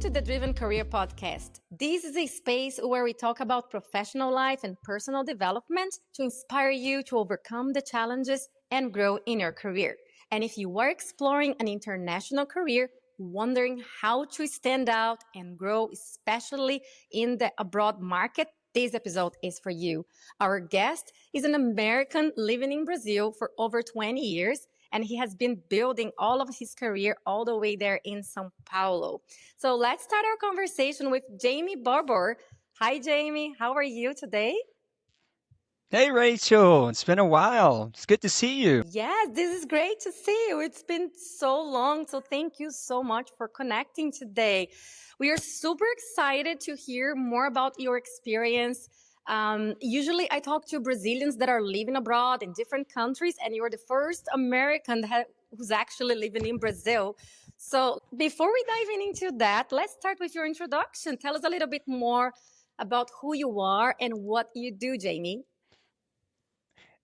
to the Driven Career Podcast. This is a space where we talk about professional life and personal development to inspire you to overcome the challenges and grow in your career. And if you are exploring an international career, wondering how to stand out and grow, especially in the abroad market, this episode is for you. Our guest is an American living in Brazil for over 20 years, and he has been building all of his career all the way there in São Paulo. So let's start our conversation with Jamey Barbour. Hi, Jamey. How are you today? Hey Rachel, it's been a while. It's good to see you. Yes, this is great to see you. It's been so long. So thank you so much for connecting today. We are super excited to hear more about your experience. Usually I talk to Brazilians that are living abroad in different countries, and you're the first American who's actually living in Brazil. So before we dive into that, let's start with your introduction. Tell us a little bit more about who you are and what you do, Jamey.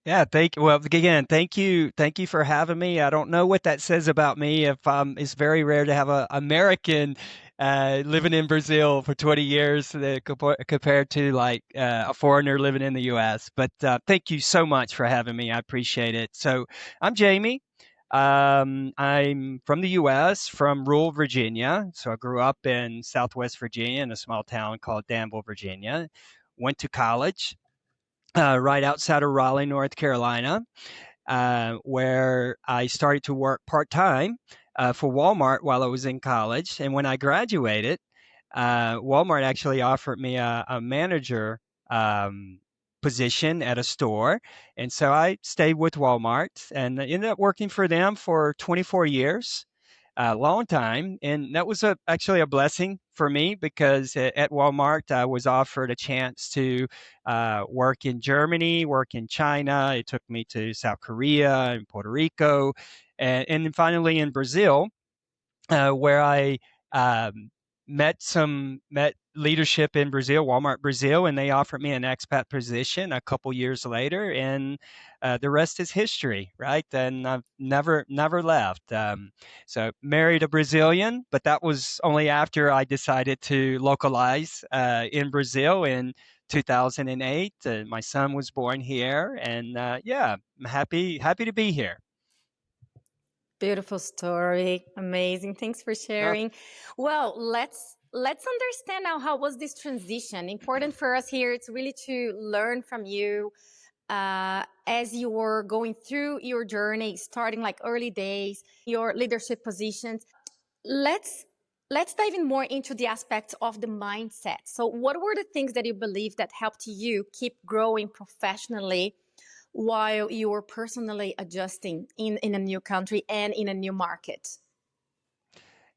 Yeah, thank you for having me. I don't know what that says about me. If it's very rare to have a American living in Brazil for 20 years compared to like a foreigner living in the U.S. But thank you so much for having me. I appreciate it. So I'm Jamey. I'm from the U.S., from rural Virginia. So I grew up in Southwest Virginia in a small town called Danville, Virginia. Went to college right outside of Raleigh, North Carolina, where I started to work part time for Walmart while I was in college. And when I graduated, Walmart actually offered me a manager position at a store. And so I stayed with Walmart and ended up working for them for 24 years. A long time, and that was actually a blessing for me because at Walmart I was offered a chance to work in Germany, work in China. It took me to South Korea and Puerto Rico, and then finally in Brazil, where I met leadership in Brazil, Walmart Brazil, and they offered me an expat position a couple years later, and the rest is history, right? And I've never left. So married a Brazilian, but that was only after I decided to localize in Brazil in 2008. My son was born here, and yeah, I'm happy to be here. Beautiful story. Amazing. Thanks for Uh, sharing. Well, let's understand now how was this transition. Important for us here. It's really to learn from you as you were going through your journey, starting like early days, your leadership positions. Let's let's dive in more into the aspects of the mindset. So, what were the things that you believe that helped you keep growing professionally while you were personally adjusting in a new country and in a new market?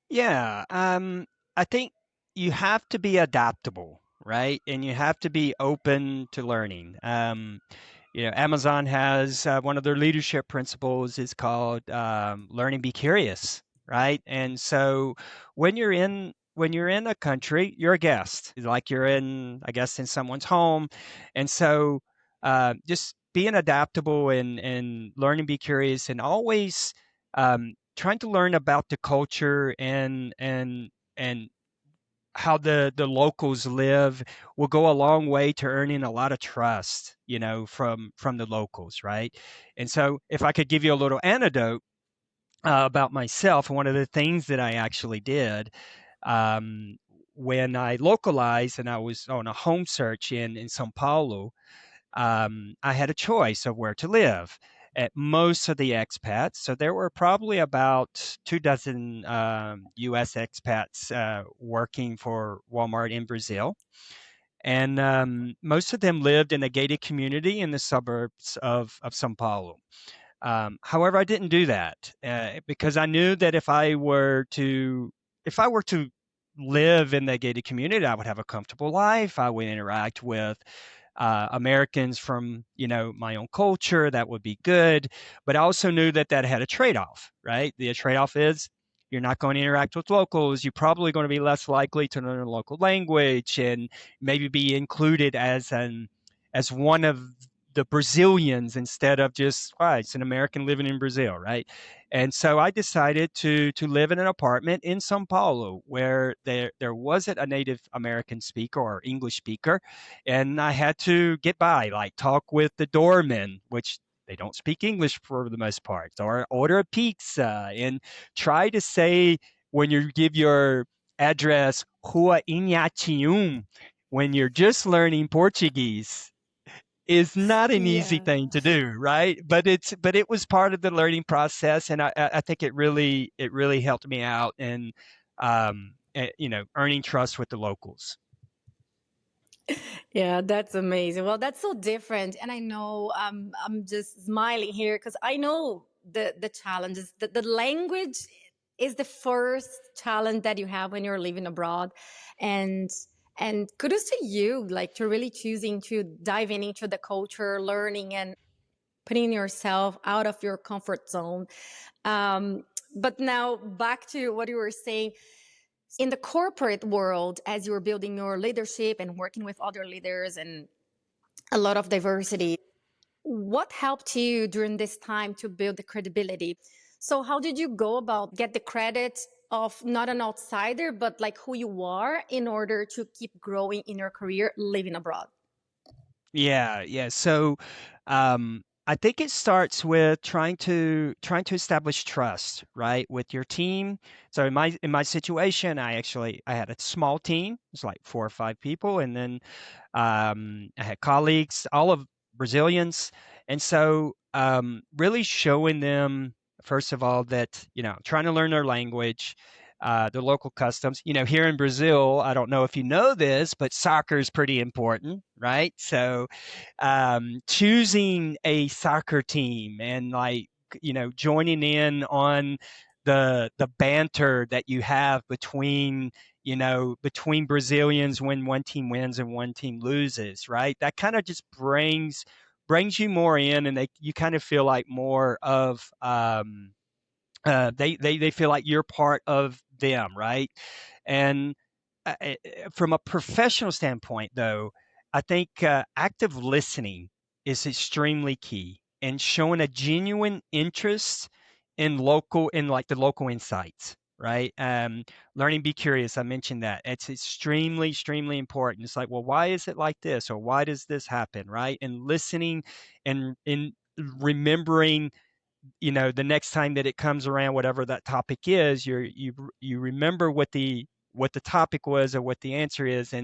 Yeah, I think you have to be adaptable, right? And you have to be open to learning. Amazon has one of their leadership principles is called learn and be curious, right? And so when you're in a country, you're a guest, like you're in, I guess, in someone's home, and so just being adaptable and learn and be curious, and always trying to learn about the culture and how the locals live will go a long way to earning a lot of trust, from the locals, right? And so if I could give you a little anecdote about myself, one of the things that I actually did um, when I localized and I was on a home search in Sao Paulo, I had a choice of where to live at most of the expats. So there were probably about 2 dozen U.S. expats working for Walmart in Brazil. And most of them lived in a gated community in the suburbs of Sao Paulo. However, I didn't do that because I knew that if I were to live in the gated community, I would have a comfortable life. I would interact with Americans from my own culture. That would be good, but I also knew that that had a trade-off, right? The trade-off is you're not going to interact with locals. You're probably going to be less likely to learn a local language and maybe be included as one of the Brazilians instead of just, it's an American living in Brazil, right? And so I decided to live in an apartment in São Paulo where there wasn't a Native American speaker or English speaker, and I had to get by, like talk with the doorman, which they don't speak English for the most part, or order a pizza and try to say when you give your address Rua Inhatium when you're just learning Portuguese is not an easy Yeah. thing to do, right? But it was part of the learning process, and I think it really helped me out and earning trust with the locals. Yeah, that's amazing. Well, that's so different. And I know I'm just smiling here because I know the challenges. The language is the first challenge that you have when you're living abroad. And and kudos to you, like to really choosing to dive in into the culture, learning and putting yourself out of your comfort zone. But now back to what you were saying in the corporate world, as you were building your leadership and working with other leaders and a lot of diversity, what helped you during this time to build the credibility? So how did you go about get the credit of not an outsider but like who you are in order to keep growing in your career living abroad? Yeah, yeah. So, I think it starts with trying to establish trust, right, with your team. So in my situation, I had a small team. It's like 4 or 5 people, and then I had colleagues, all of Brazilians, and so really showing them first of all that trying to learn their language, the local customs. Here in Brazil, I don't know if you know this, but soccer is pretty important, right? So choosing a soccer team and like joining in on the banter that you have between Brazilians when one team wins and one team loses, right? That kind of just brings you more in, and you kind of feel like more of they feel like you're part of them, right? And from a professional standpoint, though, I think active listening is extremely key, and showing a genuine interest in like the local insights, right? Learning, be curious. I mentioned that it's extremely, extremely important. It's like, well, why is it like this, or why does this happen, right? And listening and in remembering the next time that it comes around, whatever that topic is, you remember what the topic was or what the answer is,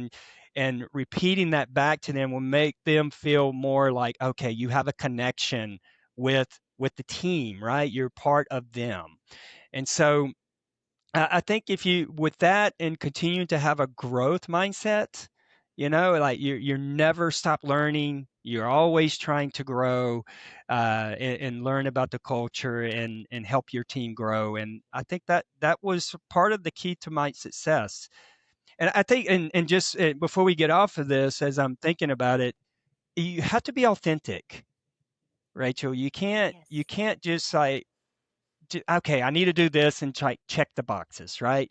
and repeating that back to them will make them feel more like, okay, you have a connection with the team, right? You're part of them. And so I think if you with that and continue to have a growth mindset, like you're never stop learning. You're always trying to grow and learn about the culture and help your team grow. And I think that was part of the key to my success. And I think, and just before we get off of this, as I'm thinking about it, you have to be authentic, Rachel. You Yes. can't just like okay, I need to do this and check the boxes, right?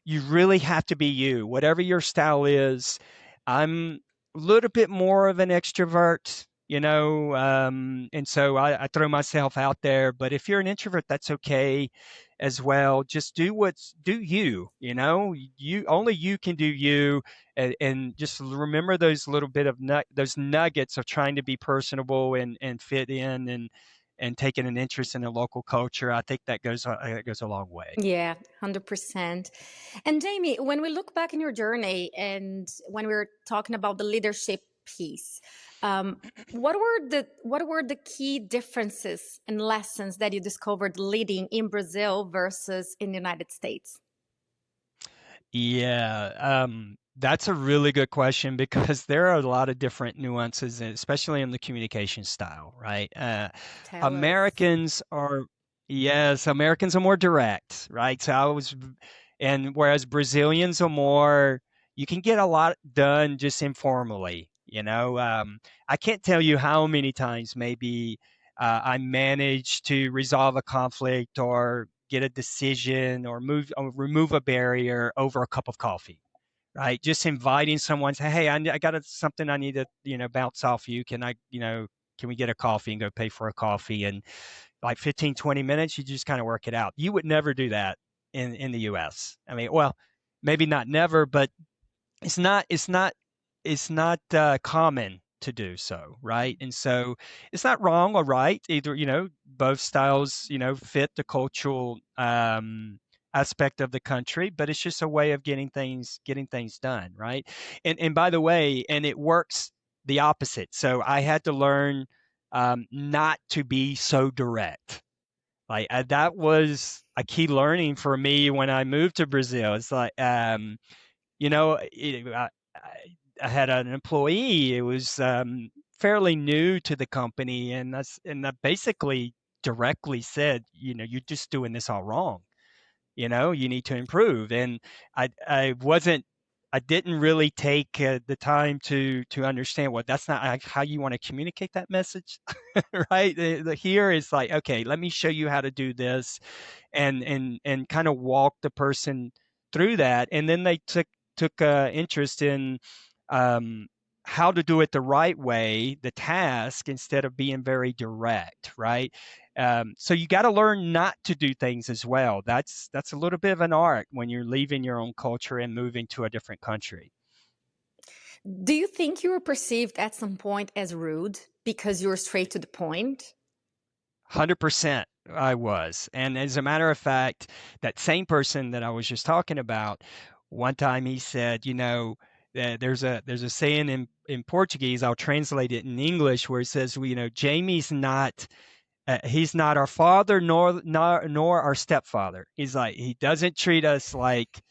You really have to be you, whatever your style is. I'm a little bit more of an extrovert, and so I throw myself out there. But if you're an introvert, that's okay as well. Just do you, only you can do you, and just remember those little bit of those nuggets of trying to be personable and fit in and taking an interest in the local culture. I think that goes a long way. Yeah, 100%. And Jamie, when we look back in your journey and when we were talking about the leadership piece, um, what were the key differences and lessons that you discovered leading in Brazil versus in the United States? Yeah, that's a really good question because there are a lot of different nuances, especially in the communication style, right? Tell us. Americans are, yes, Americans are more direct, right? And whereas Brazilians are more, you can get a lot done just informally, I can't tell you how many times maybe I managed to resolve a conflict or get a decision or remove a barrier over a cup of coffee, right? Just inviting someone, say, hey, I got something I need to bounce off you. Can I can we get a coffee, and go pay for a coffee, and like 15, 20 minutes, you just kind of work it out. You would never do that in the US. I mean, well, maybe not never, but it's not it's not it's not common to do so, right? And so it's not wrong or right either. Both styles fit the cultural aspect of the country, but it's just a way of getting things done, right? And by the way, and it works the opposite. So I had to learn not to be so direct. Like that was a key learning for me when I moved to Brazil. It's like I had an employee. It was fairly new to the company, and I basically directly said, you're just doing this all wrong. You need to improve. And I didn't really take the time to understand, well, that's not how you want to communicate that message, right? Here is like, okay, let me show you how to do this, and kind of walk the person through that. And then they took interest in um, how to do it the right way, the task, instead of being very direct, right? So you got to learn not to do things as well. That's a little bit of an art when you're leaving your own culture and moving to a different country. Do you think you were perceived at some point as rude because you were straight to the point? 100% I was. And as a matter of fact, that same person that I was just talking about, one time he said, there's a saying in Portuguese, I'll translate it in English, where it says, well, Jamie's not he's not our father nor our stepfather. He's like, he doesn't treat us like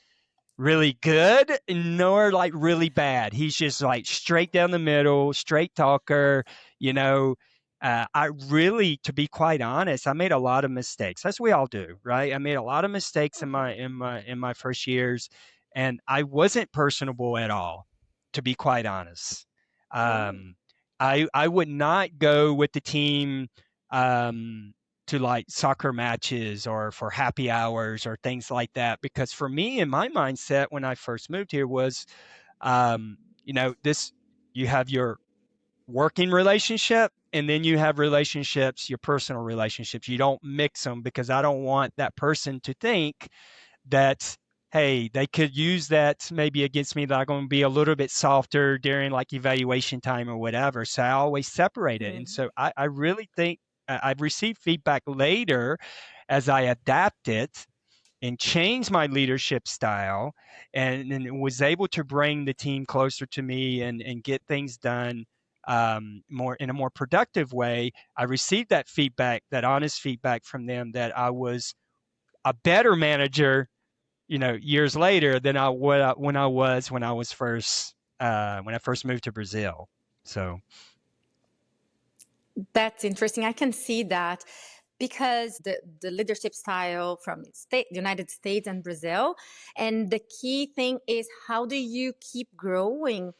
really good nor like really bad. He's just like straight down the middle, straight talker. You know, I really, to be quite honest, I made a lot of mistakes, as we all do, right? I made a lot of mistakes in my first years, and I wasn't personable at all, to be quite honest. Oh. I would not go with the team. Um, to like soccer matches or for happy hours or things like that. Because for me, in my mindset when I first moved here was, this you have your working relationship and then you have relationships, your personal relationships. You don't mix them because I don't want that person to think that, hey, they could use that maybe against me, that I'm going to be a little bit softer during like evaluation time or whatever. So I always separate it. And Mhm. so I really think I've received feedback later as I adapt it and change my leadership style, and was able to bring the team closer to me and get things done more in a more productive way. I received that feedback, that honest feedback from them, that I was a better manager, years later than when I was first when I first moved to Brazil. So That's interesting. I can see that because the leadership style from the United States and Brazil, and the key thing is how do you keep growing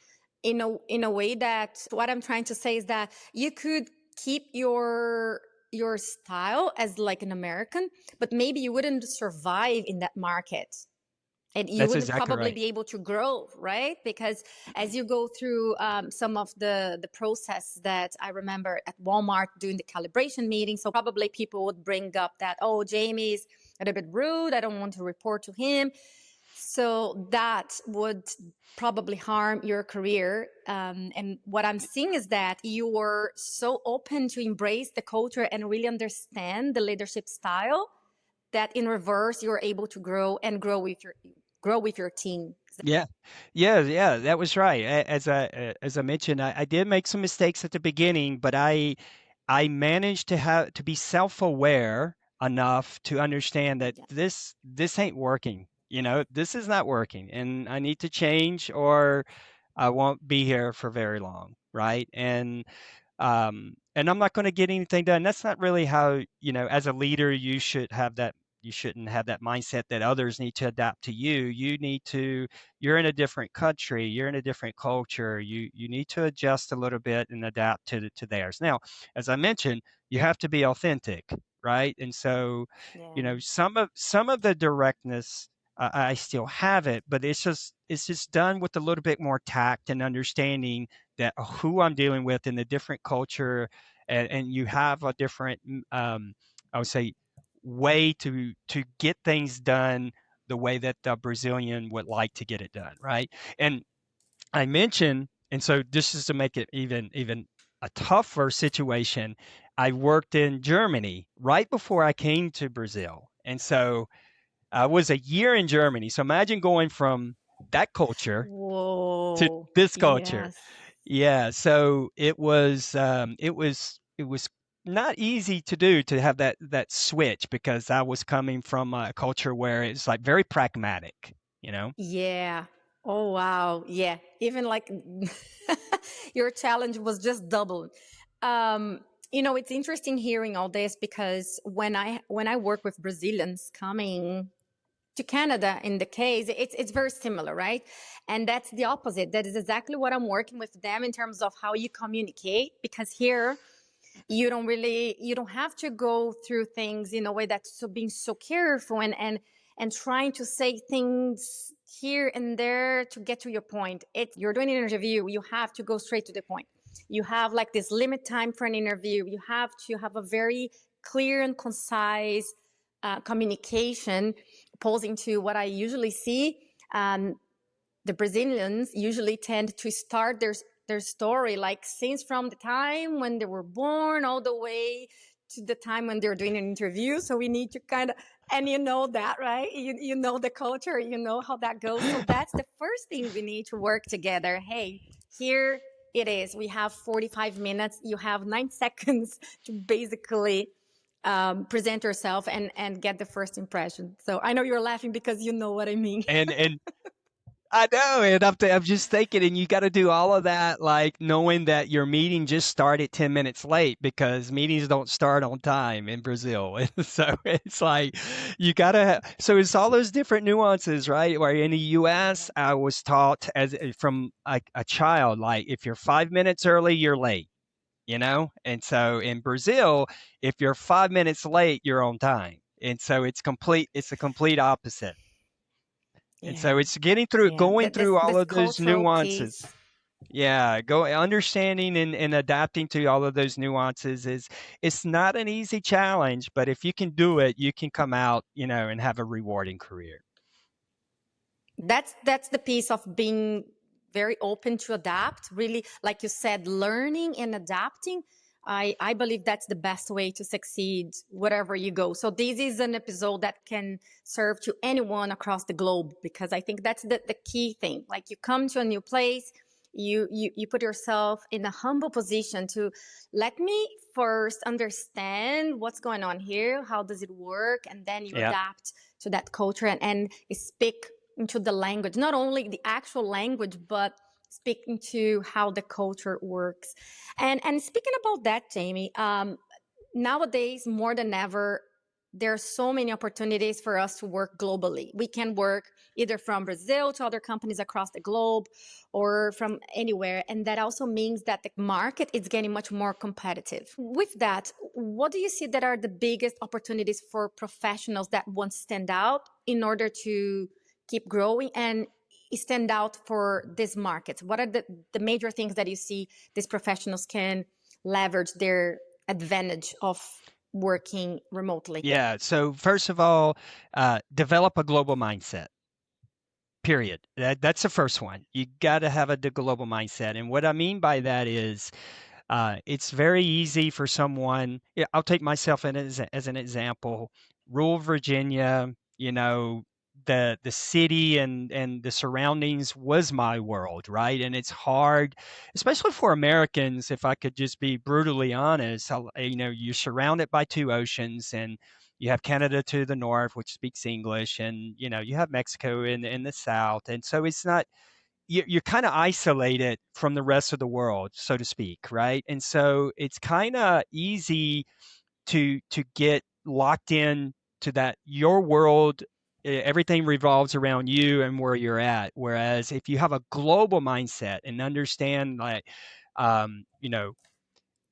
in a way that what I'm trying to say is that you could keep your style as like an American, but maybe you wouldn't survive in that market and you that's wouldn't exactly probably right. be able to grow, right? Because as you go through some of the process that I remember at Walmart doing the calibration meeting, so probably people would bring up that, oh, Jamie's a little bit rude, I don't want to report to him. So that would probably harm your career. And what I'm seeing is that you were so open to embrace the culture and really understand the leadership style that in reverse you're able to grow and grow with your team. Yeah, yeah. That was right. As I mentioned, I did make some mistakes at the beginning, but I managed to be self-aware enough to understand that Yeah. this ain't working. This is not working, and I need to change, or I won't be here for very long, right? And I'm not going to get anything done. That's not really how, as a leader, you shouldn't have that mindset that others need to adapt to you. You're in a different country, you're in a different culture. You need to adjust a little bit and adapt to theirs. Now, as I mentioned, you have to be authentic, right? And so, Yeah. some of the directness, I still have it, but it's just done with a little bit more tact and understanding that who I'm dealing with in the different culture, and you have a different, I would say, way to get things done the way that the Brazilian would like to get it done, right? And I mentioned, and so this is to make it even a tougher situation. I worked in Germany right before I came to Brazil, and so I was a year in Germany. So imagine going from that culture to Whoa. this culture. Yes. Yeah, so it was not easy to do, to have that switch, because I was coming from a culture where it's like very pragmatic, you know. Yeah. Oh wow. Yeah. Even like your challenge was just doubled. Um, it's interesting hearing all this because when I work with Brazilians coming to Canada in the case, it's very similar, right? And that's the opposite. That is exactly what I'm working with them in terms of how you communicate. Because here you don't have to go through things in a way that's so being so careful and trying to say things here and there to get to your point. You're doing an interview, you have to go straight to the point. You have like this limit time for an interview. You have to have a very clear and concise communication, opposing to what I usually see. The Brazilians usually tend to start their story like since from the time when they were born all the way to the time when they're doing an interview. So we need to kind of, and you know that, right? You know the culture, you know how that goes. So that's the first thing we need to work together. Hey, here it is. We have 45 minutes. You have 9 seconds to basically present yourself and get the first impression. So I know you're laughing because you know what I mean. And I know, and I'm just thinking, and you got to do all of that, like knowing that your meeting just started 10 minutes late, because meetings don't start on time in Brazil. And so it's like you got to, so it's all those different nuances, right? Where in the US, I was taught from a child, like if you're 5 minutes early, you're late, you know? And so in Brazil, if you're 5 minutes late, you're on time. And so it's a complete opposite. And so Yeah. it's Yeah, going that this through all this of those cultural nuances. piece. Yeah, go understanding and adapting to all of those nuances is, it's not an easy challenge, but if you can do it, you can come out, and have a rewarding career. That's the piece of being very open to adapt. Really, like you said, learning and adapting. I believe that's the best way to succeed wherever you go. So this is an episode that can serve to anyone across the globe, because I think that's the key thing. Like you come to a new place, you put yourself in a humble position to let me first understand what's going on here, how does it work, and then you Yeah. adapt to that culture and speak into the language, not only the actual language, but speaking to how the culture works. And speaking about that, Jamey, nowadays more than ever, there are so many opportunities for us to work globally. We can work either from Brazil to other companies across the globe or from anywhere. And that also means that the market is getting much more competitive. With that, what do you see that are the biggest opportunities for professionals that want to stand out in order to keep growing and stand out for this market? What are the major things that you see these professionals can leverage their advantage of working remotely? Yeah. So first of all, develop a global mindset. Period. That's the first one. You got to have a global mindset, and what I mean by that is, it's very easy for someone. Yeah, I'll take myself as an example. Rural Virginia, the city and the surroundings was my world, right? And it's hard, especially for Americans. If I could just be brutally honest, you're surrounded by two oceans, and you have Canada to the north, which speaks English, and you have Mexico in the south, and so it's not, you're kind of isolated from the rest of the world, so to speak, right? And so it's kind of easy to get locked in to that your world. Everything revolves around you and where you're at. Whereas if you have a global mindset and understand, like, you know,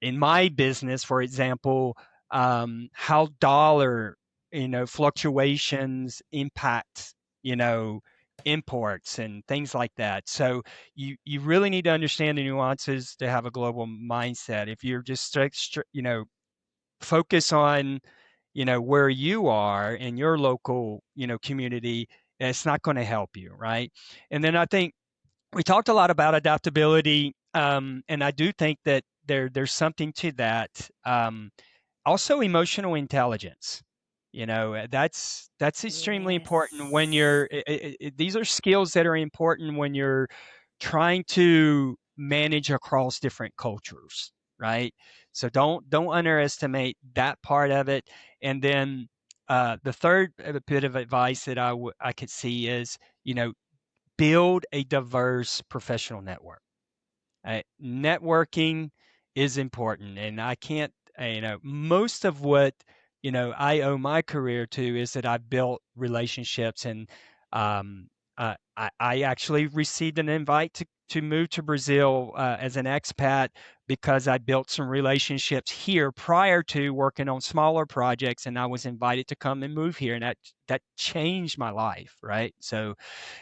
in my business, for example, how dollar, fluctuations impact, you know, imports and things like that. So you really need to understand the nuances to have a global mindset. If you're just focus on where you are in your local community, it's not going to help you, right? And then I think we talked a lot about adaptability, and I do think that there's something to that. Also, emotional intelligence. That's extremely important when Yes. these are skills that are important when you're trying to manage across different cultures, right? So don't underestimate that part of it. And then the third bit of advice that I could see is, build a diverse professional network. Networking is important, and I can't, most of what I owe my career to is that I've built relationships, and I actually received an invite to move to Brazil as an expat because I built some relationships here prior to working on smaller projects, and I was invited to come and move here, and that changed my life, right? So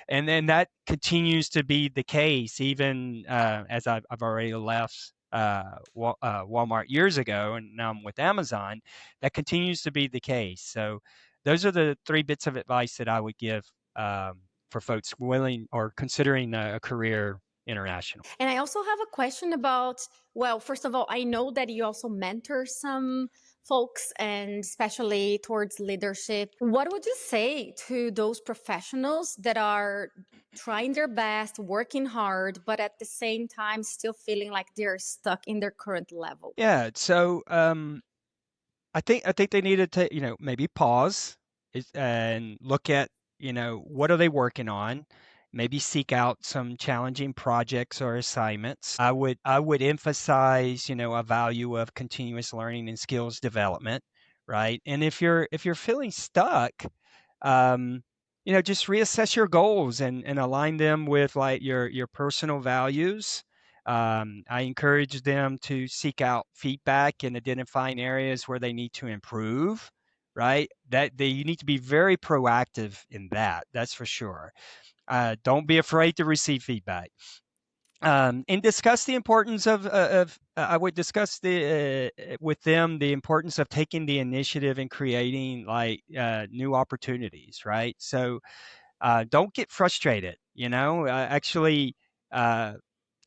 and then that continues to be the case even as I've already left Walmart years ago, and now I'm with Amazon. That continues to be the case. So those are the three bits of advice that I would give for folks willing or considering a career international. And I also have a question about, well, first of all, I know that you also mentor some folks and especially towards leadership. What would you say to those professionals that are trying their best, working hard, but at the same time still feeling like they're stuck in their current level? Yeah. So I think they need to take, maybe pause and look at, what are they working on? Maybe seek out some challenging projects or assignments. I would emphasize, a value of continuous learning and skills development, right? And if you're feeling stuck, um, just reassess your goals and align them with like your personal values. I encourage them to seek out feedback and identifying areas where they need to improve, right? You need to be very proactive in that. That's for sure. Don't be afraid to receive feedback. And discuss the importance of I would discuss with them the importance of taking the initiative and creating like new opportunities, right? So don't get frustrated. Actually, uh,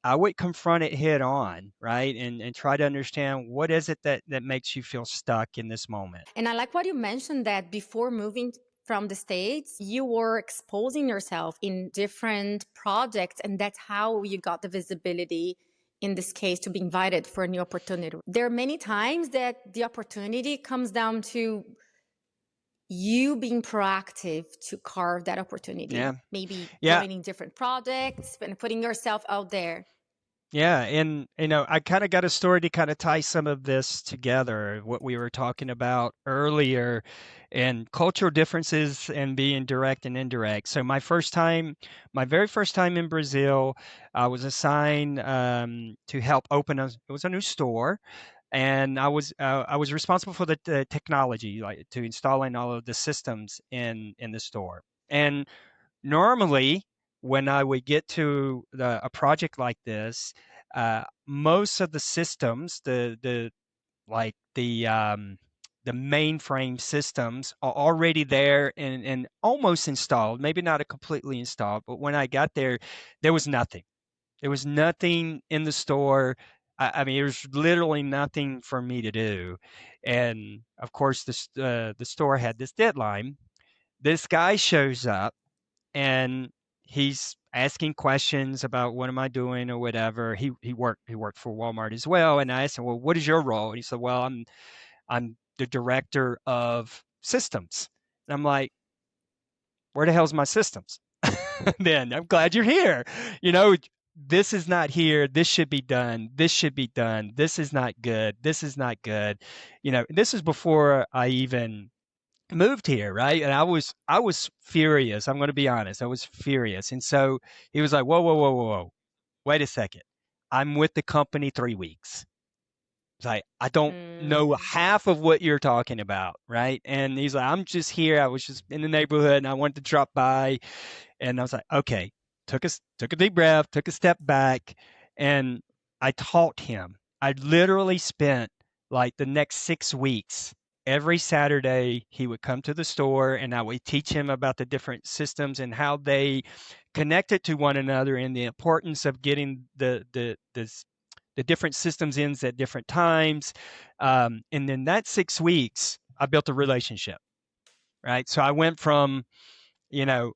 I would confront it head on, right? And try to understand what is it that makes you feel stuck in this moment. And I like what you mentioned that before moving from the States, you were exposing yourself in different projects, and that's how you got the visibility in this case to be invited for a new opportunity. There are many times that the opportunity comes down to you being proactive to carve that Yeah, opportunity, maybe yeah, joining different projects and putting yourself out there. yeah. And I kind of got a story to kind of tie some of this together. What we were talking about earlier, and cultural differences and being direct and indirect. So my very first time in Brazil, I was assigned to help open it was a new store, and I was responsible for the technology, like to installing all of the systems in the store. And normally, when I would get to a project like this, most of the systems, the mainframe systems are already there and almost installed, maybe not a completely installed, but when I got there, there was nothing. There was nothing in the store. I mean, there's literally nothing for me to do. And of course, the store had this deadline. This guy shows up and he's asking questions about what am I doing or whatever. He worked for Walmart as well. And I asked him, well, what is your role? And he said, well, I'm the director of systems. And I'm like, where the hell's my systems? Then I'm glad you're here. You know, this is not here. This should be done. This should be done. This is not good. This is not good. This is before I even moved here, right? And I was furious. I'm going to be honest. I was furious. And so he was like, "Whoa, whoa, whoa, whoa, whoa. Wait a second. I'm with the company 3 weeks." It's like, "I don't know Mm. half of what you're talking about," right? And he's like, "I'm just here. I was just in the neighborhood and I wanted to drop by." And I was like, okay, took a deep breath, took a step back, and I taught him. I literally spent like the next 6 weeks. Every Saturday, he would come to the store and I would teach him about the different systems and how they connected to one another and the importance of getting the different systems ins at different times. And then that 6 weeks, I built a relationship, right? So I went from, you know,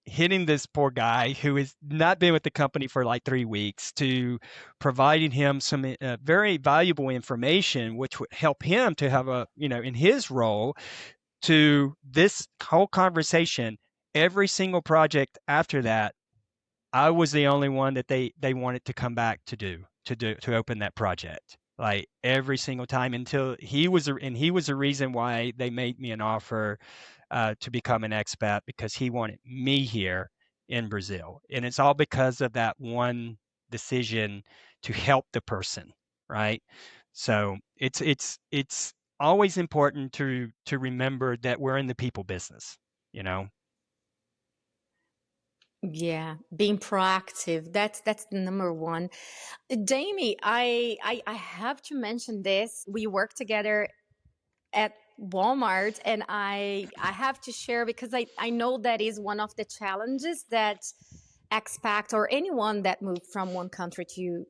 hitting this poor guy who has not been with the company for like 3 weeks to providing him some very valuable information, which would help him to have a, in his role to this whole conversation. Every single project after that, I was the only one that they wanted to come back to open that project. Like every single time until he was the reason why they made me an offer to become an expat because he wanted me here in Brazil, and it's all because of that one decision to help the person, right? So it's always important to remember that we're in the people business, you know. Yeah, being proactive. That's the number one. Jamie, I have to mention this. We work together at Walmart, and I have to share because I know that is one of the challenges that expat or anyone that moved from one country to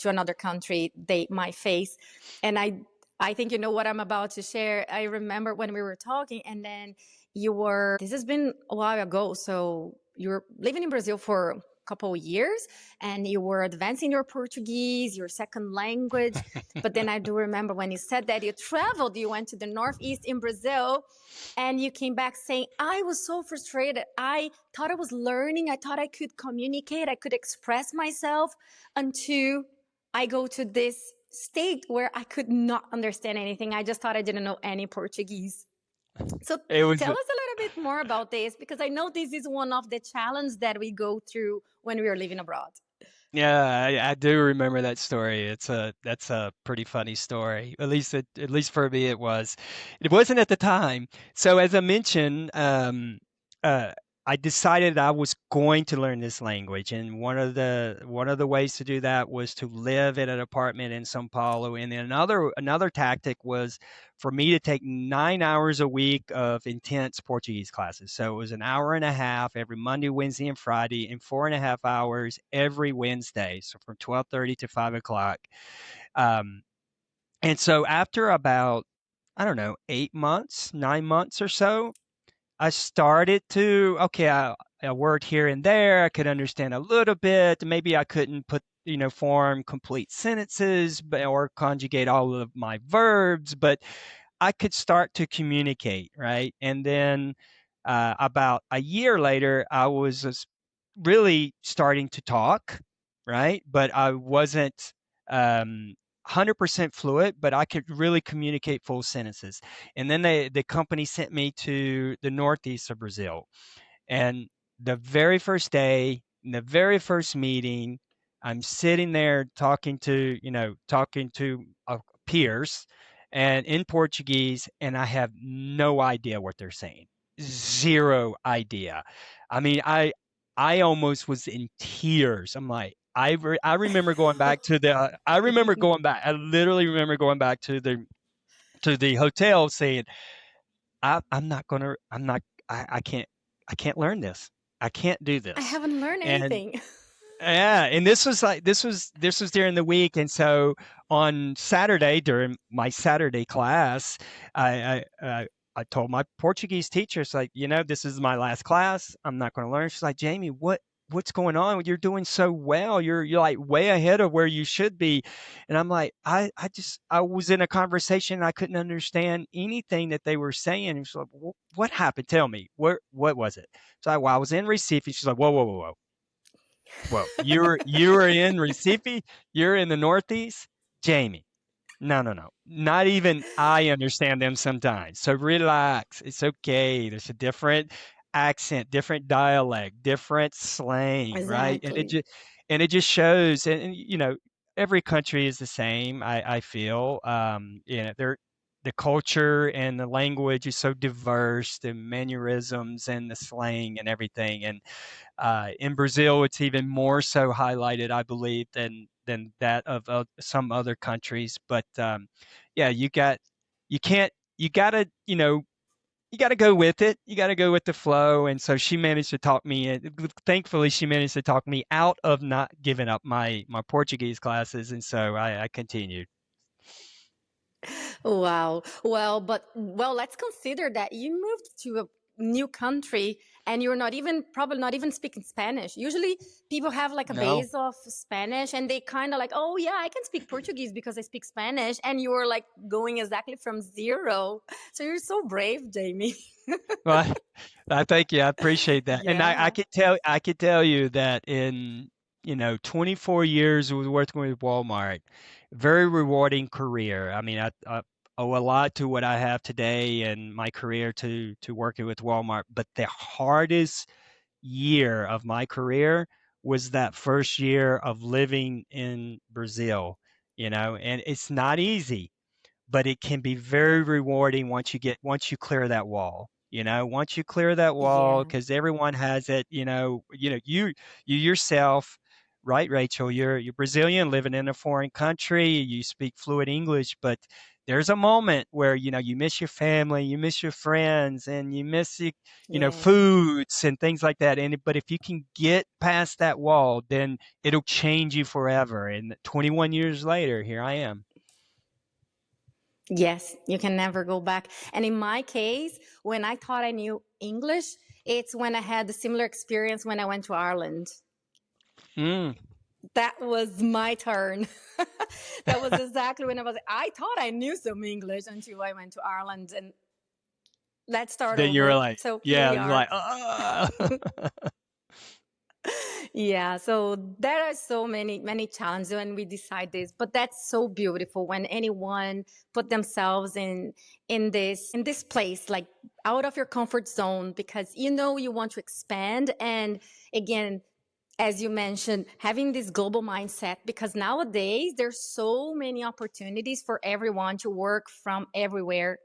another country they might face. And I think you know what I'm about to share. I remember when we were talking, and then you were, this has been a while ago, so you're living in Brazil for a couple of years, and you were advancing your Portuguese, your second language. But then I do remember when you said that you traveled, you went to the Northeast in Brazil, and you came back saying, I was so frustrated. I thought I was learning. I thought I could communicate. I could express myself until I go to this state where I could not understand anything. I just thought I didn't know any Portuguese. So It was tell us a little bit more about this, because I know this is one of the challenges that we go through when we are living abroad. Yeah, I do remember that story. That's a pretty funny story. At least for me it was. It wasn't at the time. So as I mentioned, uh, I decided I was going to learn this language, and one of the ways to do that was to live in an apartment in São Paulo. And then another tactic was for me to take 9 hours a week of intense Portuguese classes. So it was an hour and a half every Monday, Wednesday, and Friday, and 4.5 hours every Wednesday. So from 12:30 to 5 o'clock. Um, and so after about, I don't know, 8 months, 9 months or so, I started to, okay, I worked here and there. I could understand a little bit. Maybe I couldn't form complete sentences or conjugate all of my verbs, but I could start to communicate, right? And then about a year later, I was really starting to talk, right? But I wasn't 100% fluent, but I could really communicate full sentences. And then the company sent me to the northeast of Brazil. And the very first day, in the very first meeting, I'm sitting there talking to peers and in Portuguese, and I have no idea what they're saying. Zero idea. I mean, I almost was in tears. I'm like, I remember going back to the I remember going back. I literally remember going back to the hotel saying, I'm not I can't learn this. I can't do I this. haven't learned And anything. yeah, and this was during the week, and so on Saturday during my Saturday class, I told my Portuguese teacher, it's like, this is my last class. I'm not going to learn. She's like, Jamie, what's going on? You're doing so well. You're like way ahead of where you should be. And I'm like, I was in a conversation. I couldn't understand anything that they were saying. And she's like, what happened? Tell me, what was it? So well, I was in Recife. She's like, whoa, whoa, whoa, whoa. Well, you were in Recife, you're in the Northeast, Jamie. No, no, no. Not even I understand them sometimes. So relax. It's okay. There's a different accent, different dialect, different slang, right? And it Exactly. just shows. And every country is the same. I feel. the culture and the language is so diverse, the mannerisms and the slang and everything. And in Brazil, it's even more so highlighted, I believe, than that of some other countries. But yeah, you can't you gotta you got to go with it. You got to go with the flow. And so she managed to talk me. Thankfully, she managed to talk me out of not giving up my Portuguese classes, and so I continued. Wow. Well, let's consider that you moved to a new country and you're not even probably not even speaking Spanish. Usually people have like a No, base of Spanish and they kind of like, "Oh yeah, I can speak Portuguese because I speak Spanish." And you're like going exactly from zero. So you're so brave, Jamie. well, I thank you. I appreciate that. And Yeah. I could tell you that in 24 years of working with Walmart, very rewarding career. I mean, I owe a lot to what I have today and my career to working with Walmart. But the hardest year of my career was that first year of living in Brazil, and it's not easy, but it can be very rewarding once you clear that wall. Once you clear that wall, Yeah. because everyone has it. You yourself, right, Rachel? You're Brazilian living in a foreign country. You speak fluent English, but there's a moment where you miss your family, you miss your friends, and you miss Yeah. foods and things like that. But if you can get past that wall, then it'll change you forever. And 21 years later, here I am. Yes, you can never go back. And in my case, when I thought I knew English, it's when I had the similar experience when I went to Ireland. Mm. That was my turn. That was exactly when I thought I knew some English until I went to Ireland and let's start Then you were over. like, So here yeah, we you're are. like, "Ah." Yeah, so there are so many challenges when we decide this, but that's so beautiful when anyone put themselves in this place, like out of your comfort zone, because you want to expand. And again, as you mentioned, having this global mindset, because nowadays there's so many opportunities for everyone to work from everywhere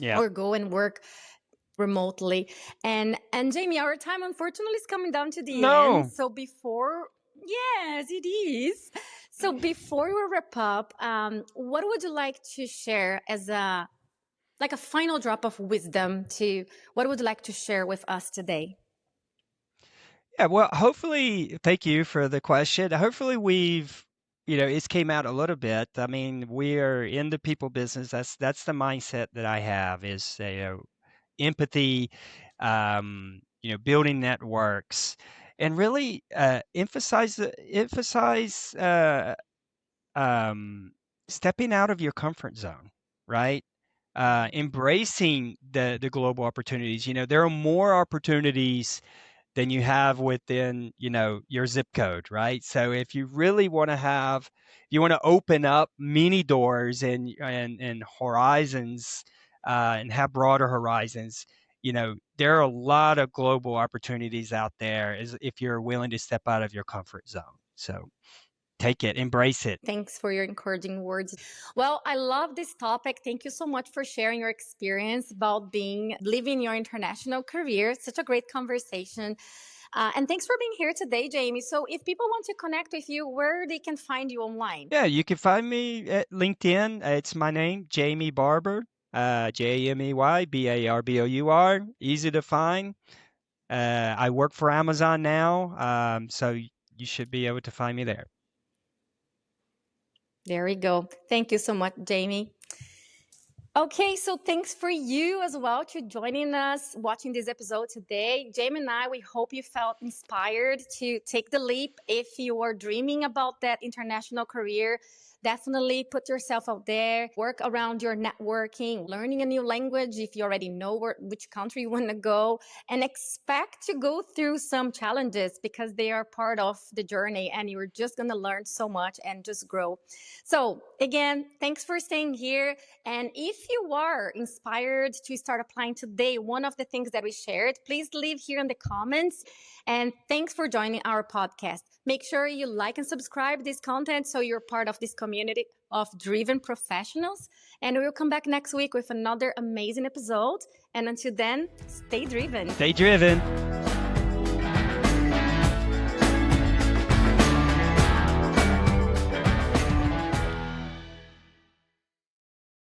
Yeah. or go and work remotely. And Jamie, our time unfortunately is coming down to the end. No. So before, yes, it is. So before we wrap up, what would you like to share as a final drop of wisdom to what would you like to share with us today? Yeah, well, hopefully, thank you for the question. Hopefully it's came out a little bit. I mean, we are in the people business. That's the mindset that I have is, empathy, building networks, and really emphasize um, stepping out of your comfort zone, right? Embracing the global opportunities. There are more opportunities than you have within, your zip code, right? So if you really you want to open up many doors and horizons, and have broader horizons, there are a lot of global opportunities out there as if you're willing to step out of your comfort zone. So take it, embrace it. Thanks for your encouraging words. Well, I love this topic. Thank you so much for sharing your experience about living your international career. Such a great conversation. And thanks for being here today, Jamie. So, if people want to connect with you, where they can find you online? Yeah, you can find me at LinkedIn. It's my name, Jamey Barbour, JameyBarbour. Easy to find. I work for Amazon now, so you should be able to find me there. There we go. Thank you so much, Jamie. Okay, so thanks for you as well to joining us, watching this episode today. Jamie and I, we hope you felt inspired to take the leap. If you are dreaming about that international career, definitely put yourself out there, work around your networking, learning a new language if you already know which country you want to go, and expect to go through some challenges because they are part of the journey and you're just going to learn so much and just grow. So, again, thanks for staying here. And if you are inspired to start applying today, one of the things that we shared, please leave here in the comments. And thanks for joining our podcast. Make sure you like and subscribe this content so you're part of this community of driven professionals. And we'll come back next week with another amazing episode. And until then, stay driven. Stay driven.